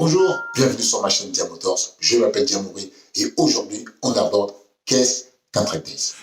Bonjour, bienvenue sur ma chaîne Dia Motors, je m'appelle Diamoury et aujourd'hui on aborde qu'est-ce qu'un track days.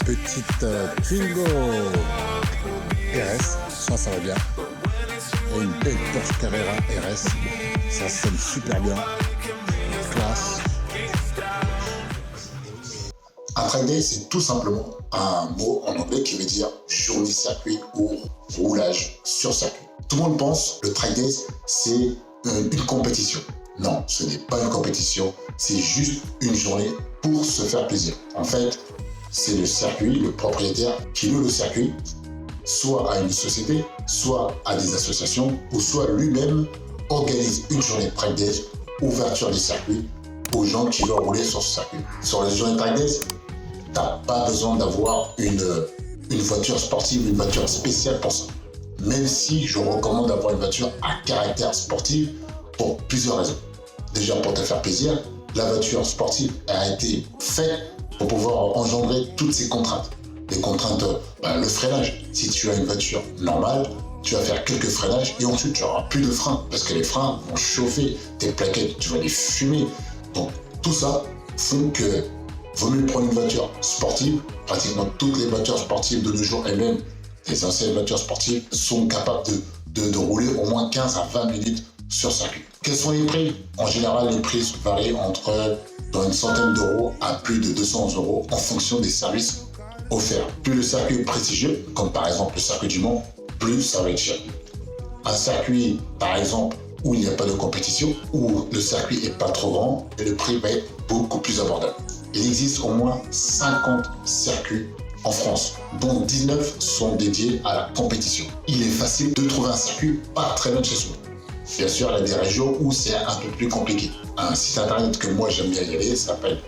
Petite Twingo RS, ça va bien. Et une belle Porsche Carrera RS, ça sonne super bien. Classe. Un track day, c'est tout simplement un mot en anglais qui veut dire journée circuit ou roulage sur circuit. Tout le monde pense que le track day, c'est une compétition. Non, ce n'est pas une compétition, c'est juste une journée pour se faire plaisir. En fait, c'est le circuit, le propriétaire qui loue le circuit, soit à une société, soit à des associations, ou soit lui-même organise une journée de track days, ouverture du circuit aux gens qui veulent rouler sur ce circuit. Sur les journées de track days, tu n'as pas besoin d'avoir une voiture sportive, une voiture spéciale pour ça. Même si je recommande d'avoir une voiture à caractère sportif pour plusieurs raisons. Déjà pour te faire plaisir, la voiture sportive a été faite pour pouvoir engendrer toutes ces contraintes. Les contraintes, le freinage. Si tu as une voiture normale, tu vas faire quelques freinages et ensuite tu n'auras plus de freins parce que les freins vont chauffer tes plaquettes, tu vas les fumer. Donc tout ça font que vaut mieux prendre une voiture sportive. Pratiquement toutes les voitures sportives de nos jours et même les anciennes voitures sportives sont capables de rouler au moins 15 à 20 minutes sur circuit. Quels sont les prix? En général, les prix varient entre dans une centaine d'euros à plus de 200 euros en fonction des services offerts. Plus le circuit est prestigieux, comme par exemple le circuit du Mans, plus ça va être cher. Un circuit, par exemple, où il n'y a pas de compétition, où le circuit n'est pas trop grand, et le prix va être beaucoup plus abordable. Il existe au moins 50 circuits en France, dont 19 sont dédiés à la compétition. Il est facile de trouver un circuit pas très loin de chez soi. Bien sûr, il y a des régions où c'est un peu plus compliqué. Un site internet que moi j'aime bien y aller, ça s'appelle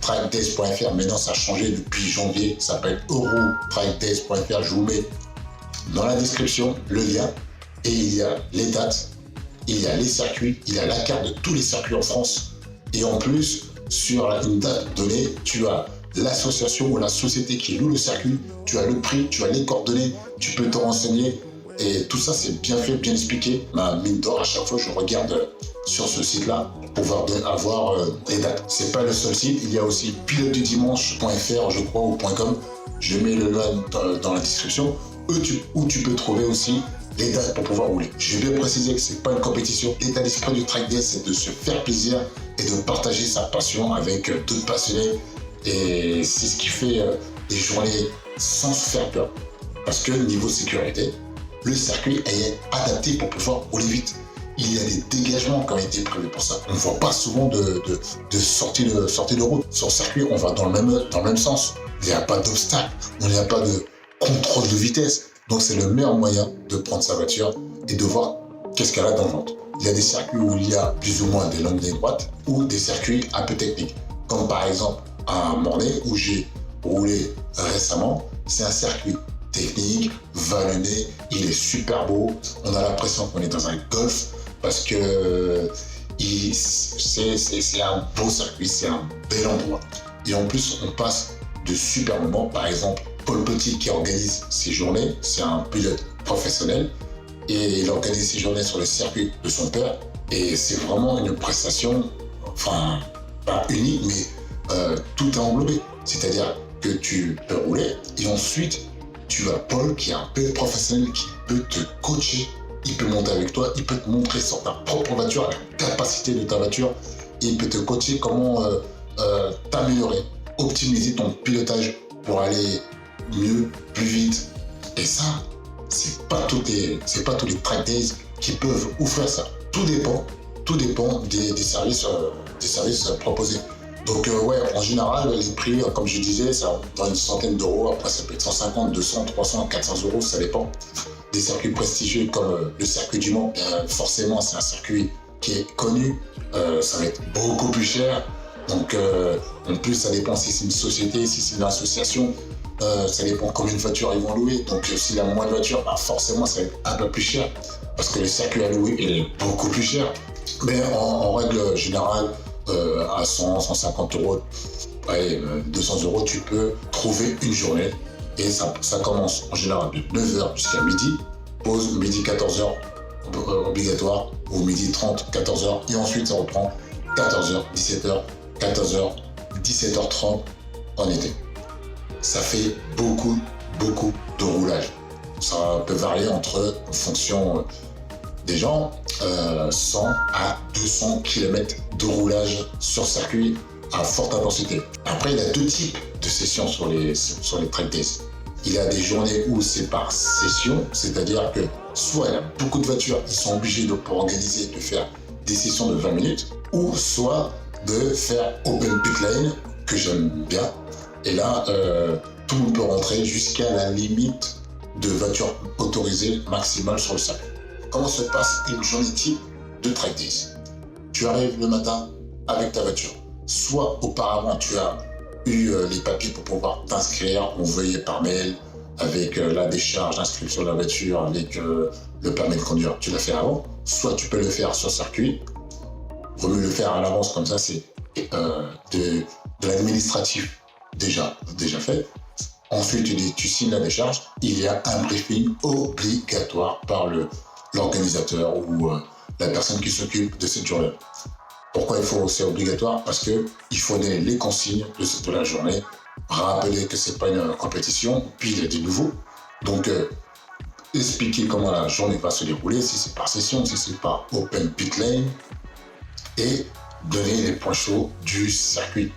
trackdays.fr. Maintenant, ça a changé depuis janvier, ça s'appelle eurotrackdays.fr. Je vous mets dans la description le lien. Et il y a les dates, il y a les circuits, il y a la carte de tous les circuits en France. Et en plus, sur une date donnée, tu as l'association ou la société qui loue le circuit, tu as le prix, tu as les coordonnées, tu peux te renseigner. Et tout ça, c'est bien fait, bien expliqué. Ma mine d'or, à chaque fois, je regarde sur ce site-là pour pouvoir avoir les dates. C'est pas le seul site. Il y a aussi pilotedudimanche.fr, je crois, ou .com. Je mets le lien dans la description où tu peux trouver aussi les dates pour pouvoir rouler. Je vais préciser que c'est pas une compétition. L'état d'esprit du track day, c'est de se faire plaisir et de partager sa passion avec d'autres passionnés. Et c'est ce qui fait les journées sans se faire peur. Parce que niveau sécurité, le circuit est adapté pour pouvoir rouler vite. Il y a des dégagements qui ont été prévus pour ça. On ne voit pas souvent de sortie de route. Sur le circuit, on va dans le même sens. Il n'y a pas d'obstacle, il n'y a pas de contrôle de vitesse. Donc c'est le meilleur moyen de prendre sa voiture et de voir qu'est-ce qu'elle a dans le ventre. Il y a des circuits où il y a plus ou moins des longues lignes droites ou des circuits un peu techniques. Comme par exemple à Mornay où j'ai roulé récemment. C'est un circuit technique, vallonné, il est super beau. On a l'impression qu'on est dans un golf parce que c'est un beau circuit, c'est un bel endroit. Et en plus, on passe de super moments. Par exemple, Paul Petit qui organise ses journées, c'est un pilote professionnel et il organise ses journées sur le circuit de son père. Et c'est vraiment une prestation, enfin, pas unique, mais tout est englobé. C'est-à-dire que tu peux rouler et ensuite, tu as Paul qui est un pilote professionnel qui peut te coacher, il peut monter avec toi, il peut te montrer sur ta propre voiture la capacité de ta voiture et il peut te coacher comment t'améliorer, optimiser ton pilotage pour aller mieux, plus vite. Et ça, c'est pas tous les track days qui peuvent offrir ça. Tout dépend des services proposés. Donc en général, les prix, comme je disais, ça dans une centaine d'euros. Après, ça peut être 150, 200, 300, 400 euros, ça dépend. des circuits prestigieux comme le circuit du Mans, forcément c'est un circuit qui est connu, ça va être beaucoup plus cher. Donc en plus ça dépend si c'est une société, si c'est une association, ça dépend combien de voitures ils vont louer. Donc s'il y a moins de voitures, forcément ça va être un peu plus cher parce que le circuit à louer il est beaucoup plus cher. Mais en règle générale, à 100, 150 euros, 200 euros, tu peux trouver une journée. Et ça commence en général de 9h jusqu'à midi, pause midi 14h obligatoire, ou midi 30, 14h, et ensuite ça reprend 14h, 17h, 14h, 17h30 en été. Ça fait beaucoup de roulage. Ça peut varier en fonction des gens, 100 à 200 km de roulage sur circuit à forte intensité. Après, il y a deux types de sessions sur les track days. Il y a des journées où c'est par session, c'est-à-dire que soit il y a beaucoup de voitures, ils sont obligés pour organiser de faire des sessions de 20 minutes, ou soit de faire open pit lane, que j'aime bien. Et là, tout le monde peut rentrer jusqu'à la limite de voitures autorisées maximale sur le circuit. Comment se passe une journée type de track days? Tu arrives le matin avec ta voiture. Soit auparavant tu as eu les papiers pour pouvoir t'inscrire, envoyer par mail avec la décharge, l'inscription de la voiture, avec le permis de conduire, tu l'as fait avant. Soit tu peux le faire sur circuit. Vaut mieux le faire à l'avance, comme ça c'est de l'administratif déjà fait. Ensuite tu signes la décharge. Il y a un briefing obligatoire par l'organisateur ou la personne qui s'occupe de cette journée. Pourquoi c'est obligatoire? Parce qu'il faut donner les consignes de la journée, rappeler que c'est pas une compétition, puis il y a des nouveaux. Donc, expliquer comment la journée va se dérouler, si c'est par session, si c'est par open pit lane, et donner les points chauds du circuit.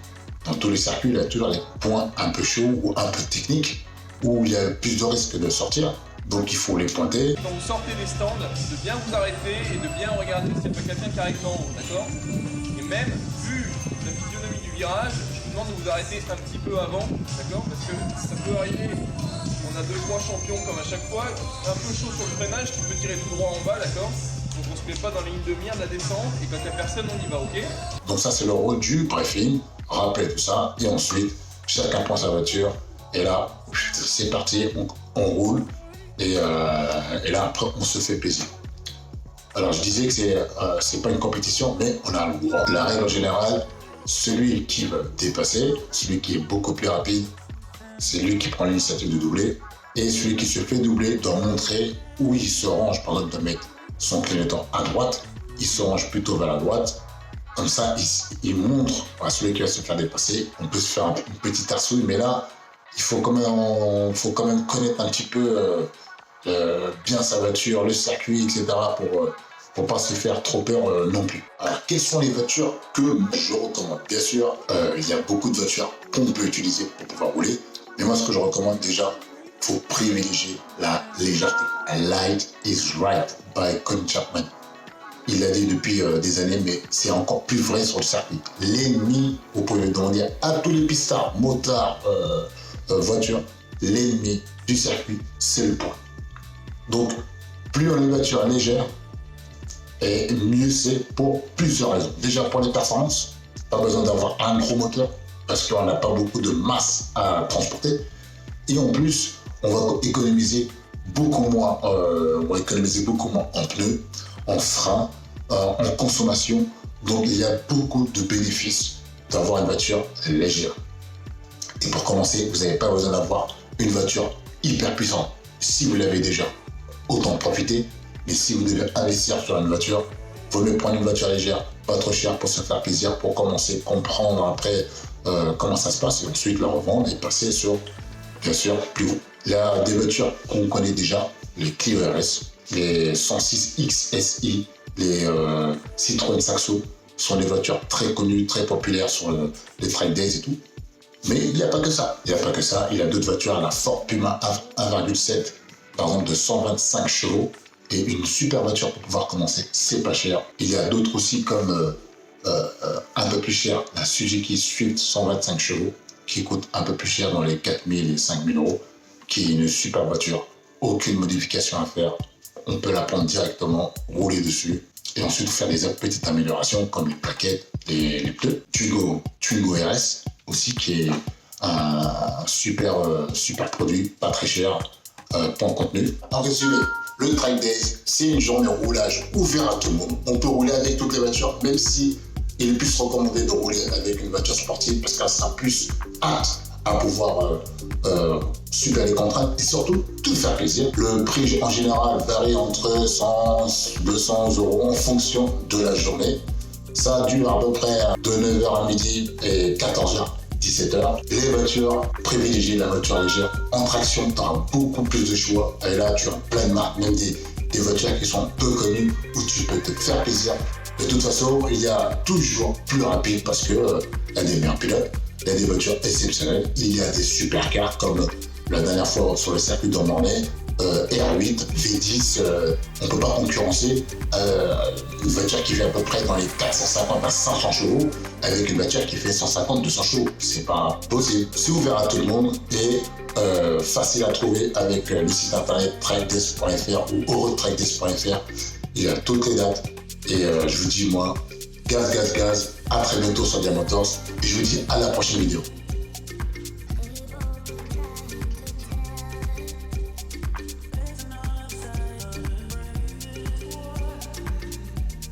Dans tous les circuits, il y a toujours des points un peu chauds ou un peu techniques, où il y a plus de risques de sortir. Donc il faut les pointer. Quand vous sortez des stands, de bien vous arrêter et de bien regarder s'il n'y a pas quelqu'un qui arrive d'en haut, d'accord? Et même, vu la physionomie du virage, je vous demande de vous arrêter un petit peu avant, d'accord? Parce que ça peut arriver, on a 2-3 champions comme à chaque fois, un peu chaud sur le freinage qui peut tirer tout droit en bas, d'accord? Donc on se met pas dans la ligne de mire de la descente, et quand il n'y a personne, on y va, ok? Donc ça c'est le rôle du briefing, rappeler tout ça, et ensuite chacun prend sa voiture, et là c'est parti, on roule. Et là, après, on se fait plaisir. Alors, je disais que c'est pas une compétition, mais on a le droit. La règle générale, celui qui va dépasser, celui qui est beaucoup plus rapide, c'est lui qui prend l'initiative de doubler. Et celui qui se fait doubler doit montrer où il se range. Par exemple, de mettre son clignotant à droite, il se range plutôt vers la droite. Comme ça, il montre à celui qui va se faire dépasser. On peut se faire une petite arsouille, mais là, il faut quand même connaître un petit peu bien sa voiture, le circuit, etc. pour pas se faire trop peur non plus. Alors, quelles sont les voitures que je recommande? Bien sûr, il y a beaucoup de voitures qu'on peut utiliser pour pouvoir rouler. Mais moi, ce que je recommande déjà, il faut privilégier la légèreté. Light is right by Connie Chapman. Il l'a dit depuis des années, mais c'est encore plus vrai sur le circuit. L'ennemi, vous pouvez le demander à tous les pistards, motards, voitures, l'ennemi du circuit, c'est le poids. Donc, plus on a une voiture légère, et mieux c'est pour plusieurs raisons. Déjà pour les performances, pas besoin d'avoir un gros moteur, parce qu'on n'a pas beaucoup de masse à transporter. Et en plus, on va économiser beaucoup moins en pneus, en frein, en consommation. Donc il y a beaucoup de bénéfices d'avoir une voiture légère. Et pour commencer, vous n'avez pas besoin d'avoir une voiture hyper puissante. Si vous l'avez déjà, autant en profiter. Mais si vous devez investir sur une voiture, il vaut mieux prendre une voiture légère, pas trop chère, pour se faire plaisir, pour commencer, comprendre après comment ça se passe, et ensuite la revendre et passer sur, bien sûr, plus haut. Il y a des voitures qu'on connaît déjà, les Clio RS, les 106X SI, les Citroën Saxo, sont des voitures très connues, très populaires sur les track days et tout. Mais il n'y a pas que ça. Il y a d'autres voitures, la Ford Puma 1.7, par exemple de 125 chevaux, et une super voiture pour pouvoir commencer, c'est pas cher. Il y a d'autres aussi comme un peu plus cher, la Suzuki Swift 125 chevaux, qui coûte un peu plus cher dans les 4 000 et 5 000 euros, qui est une super voiture aucune modification à faire. On peut la prendre directement, rouler dessus et ensuite faire des petites améliorations comme les plaquettes, les pneus. Twingo RS aussi qui est un super produit, pas très cher, pour le contenu. En résumé, le Track Days, c'est une journée de roulage ouverte à tout le monde. On peut rouler avec toutes les voitures, même si il est plus recommandé de rouler avec une voiture sportive parce qu'elle sera plus apte à pouvoir subir les contraintes et surtout tout faire plaisir. Le prix en général varie entre 100 et 200 € en fonction de la journée. Ça dure à peu près de 9h à midi et 14h. 17h. Les voitures, privilégiez la voiture légère. En traction, tu auras beaucoup plus de choix. Et là, tu as plein de marques, même des voitures qui sont peu connues, où tu peux te faire plaisir. De toute façon, il y a toujours plus rapide parce que y a des meilleurs pilotes, il y a des voitures exceptionnelles, il y a des supercars comme la dernière fois sur le circuit de Mornay, R8, V10, on ne peut pas concurrencer une voiture qui fait à peu près dans les 450 à 500 chevaux avec une voiture qui fait 150-200 chevaux. C'est pas possible. C'est ouvert à tout le monde et facile à trouver avec le site internet trackdays.fr ou eurotrackdays.fr. Il y a toutes les dates et je vous dis moi, gaz, à très bientôt sur Diamotors et je vous dis à la prochaine vidéo.